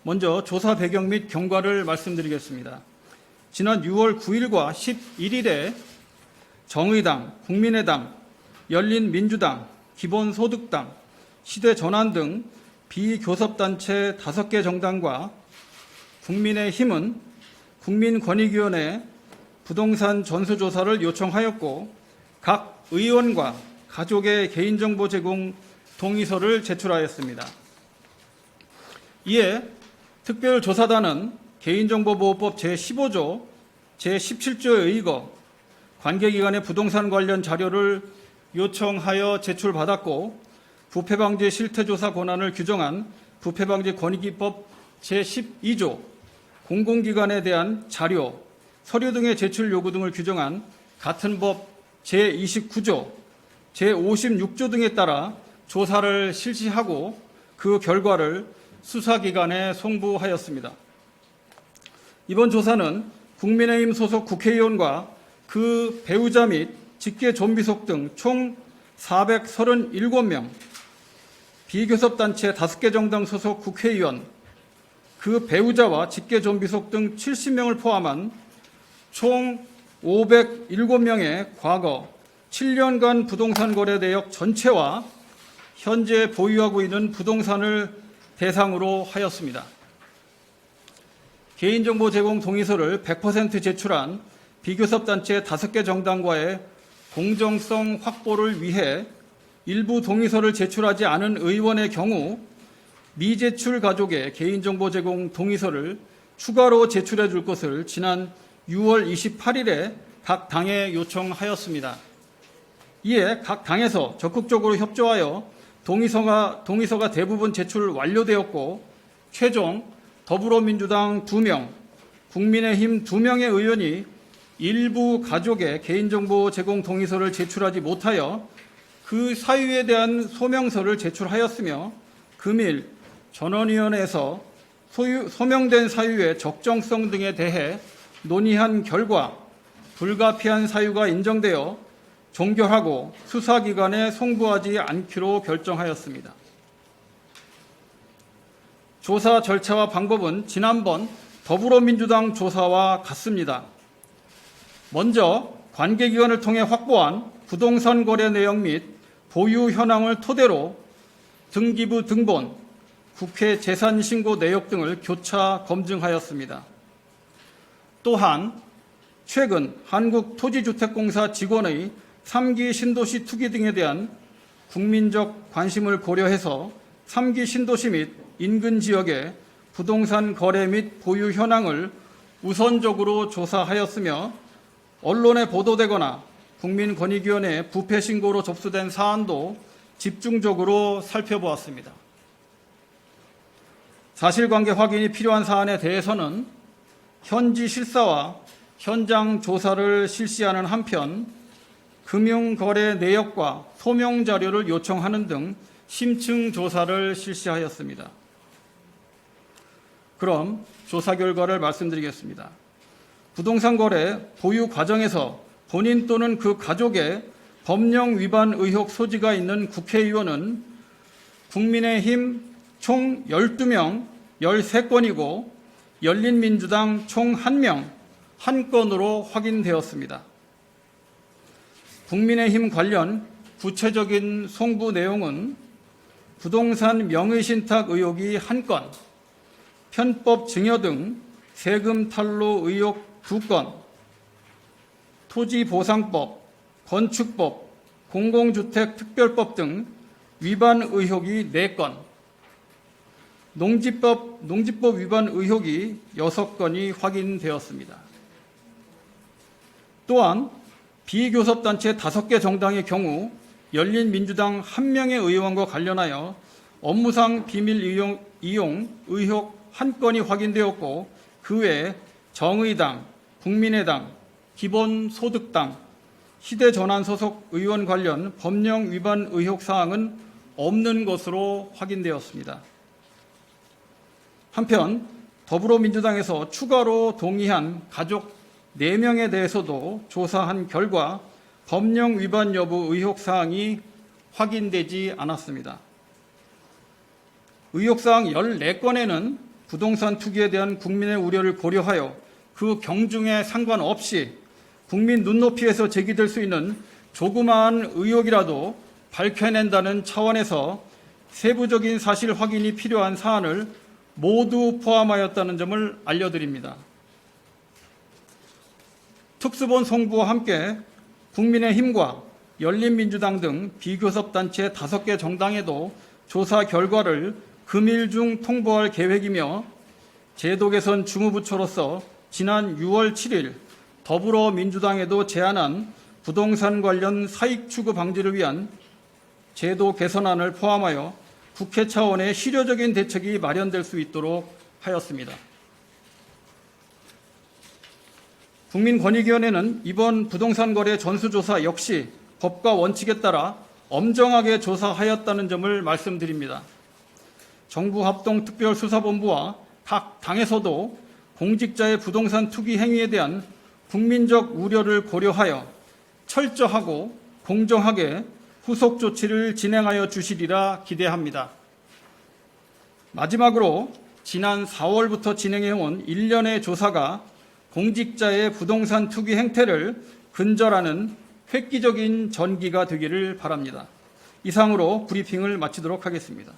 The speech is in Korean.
먼저 조사 배경 및 경과를 말씀드리겠습니다. 지난 6월 9일과 11일에 정의당, 국민의당, 열린민주당, 기본소득당, 시대전환 등 비교섭단체 5개 정당과 국민의힘은 국민권익위원회 부동산 전수조사를 요청하였고 각 의원과 가족의 개인정보 제공 동의서를 제출하였습니다. 이에 특별조사단은 개인정보보호법 제15조, 제17조에 의거 관계기관의 부동산 관련 자료를 요청하여 제출받았고 부패방지 실태조사 권한을 규정한 부패방지 권익위법 제12조 공공기관에 대한 자료, 서류 등의 제출 요구 등을 규정한 같은 법 제29조, 제56조 등에 따라 조사를 실시하고 그 결과를 수사기관에 송부하였습니다. 이번 조사는 국민의힘 소속 국회의원과 그 배우자 및 직계 좀비속 등 총 437명, 비교섭단체 5개 정당 소속 국회의원, 그 배우자와 직계 좀비속 등 70명을 포함한 총 507명의 과거 7년간 부동산 거래 내역 전체와 현재 보유하고 있는 부동산을 대상으로 하였습니다. 개인정보 제공 동의서를 100% 제출한 비교섭단체 5개 정당과의 공정성 확보를 위해 일부 동의서를 제출하지 않은 의원의 경우 미제출 가족의 개인정보 제공 동의서를 추가로 제출해 줄 것을 지난 6월 28일에 각 당에 요청하였습니다. 이에 각 당에서 적극적으로 협조하여 동의서가 대부분 제출 완료되었고 최종 더불어민주당 2명, 국민의힘 2명의 의원이 일부 가족의 개인정보 제공 동의서를 제출하지 못하여 그 사유에 대한 소명서를 제출하였으며 금일 전원위원회에서 소명된 사유의 적정성 등에 대해 논의한 결과 불가피한 사유가 인정되어 종결하고 수사기관에 송부하지 않기로 결정하였습니다. 조사 절차와 방법은 지난번 더불어민주당 조사와 같습니다. 먼저 관계기관을 통해 확보한 부동산 거래 내역 및 보유 현황을 토대로 등기부 등본, 국회 재산신고 내역 등을 교차 검증하였습니다. 또한 최근 한국토지주택공사 직원의 3기 신도시 투기 등에 대한 국민적 관심을 고려해서 3기 신도시 및 인근 지역의 부동산 거래 및 보유 현황을 우선적으로 조사하였으며 언론에 보도되거나 국민권익위원회 부패 신고로 접수된 사안도 집중적으로 살펴보았습니다. 사실관계 확인이 필요한 사안에 대해서는 현지 실사와 현장 조사를 실시하는 한편 금융거래 내역과 소명 자료를 요청하는 등 심층 조사를 실시하였습니다. 그럼 조사 결과를 말씀드리겠습니다. 부동산 거래 보유 과정에서 본인 또는 그 가족의 법령 위반 의혹 소지가 있는 국회의원은 국민의힘 총 12명 13건이고 열린민주당 총 1명 1건으로 확인되었습니다. 국민의힘 관련 구체적인 송부 내용은 부동산 명의신탁 의혹이 1건, 편법 증여 등 세금 탈루 의혹 2건, 토지보상법, 건축법, 공공주택특별법 등 위반 의혹이 4건, 농지법 위반 의혹이 6건이 확인되었습니다. 또한 비교섭단체 5개 정당의 경우 열린민주당 1명의 의원과 관련하여 업무상 비밀 이용 의혹 1건이 확인되었고 그 외에 정의당, 국민의당, 기본소득당, 시대전환 소속 의원 관련 법령 위반 의혹 사항은 없는 것으로 확인되었습니다. 한편 더불어민주당에서 추가로 동의한 가족 4명에 대해서도 조사한 결과 법령 위반 여부 의혹 사항이 확인되지 않았습니다. 의혹 사항 14건에는 부동산 투기에 대한 국민의 우려를 고려하여 그 경중에 상관없이 국민 눈높이에서 제기될 수 있는 조그마한 의혹이라도 밝혀낸다는 차원에서 세부적인 사실 확인이 필요한 사안을 모두 포함하였다는 점을 알려드립니다. 특수본 송부와 함께 국민의힘과 열린민주당 등 비교섭단체 5개 정당에도 조사 결과를 금일 중 통보할 계획이며 제도 개선 주무부처로서 지난 6월 7일 더불어민주당에도 제안한 부동산 관련 사익 추구 방지를 위한 제도 개선안을 포함하여 국회 차원의 실효적인 대책이 마련될 수 있도록 하였습니다. 국민권익위원회는 이번 부동산 거래 전수조사 역시 법과 원칙에 따라 엄정하게 조사하였다는 점을 말씀드립니다. 정부 합동특별수사본부와 각 당에서도 공직자의 부동산 투기 행위에 대한 국민적 우려를 고려하여 철저하고 공정하게 후속 조치를 진행하여 주시리라 기대합니다. 마지막으로 지난 4월부터 진행해온 일련의 조사가 공직자의 부동산 투기 행태를 근절하는 획기적인 전기가 되기를 바랍니다. 이상으로 브리핑을 마치도록 하겠습니다.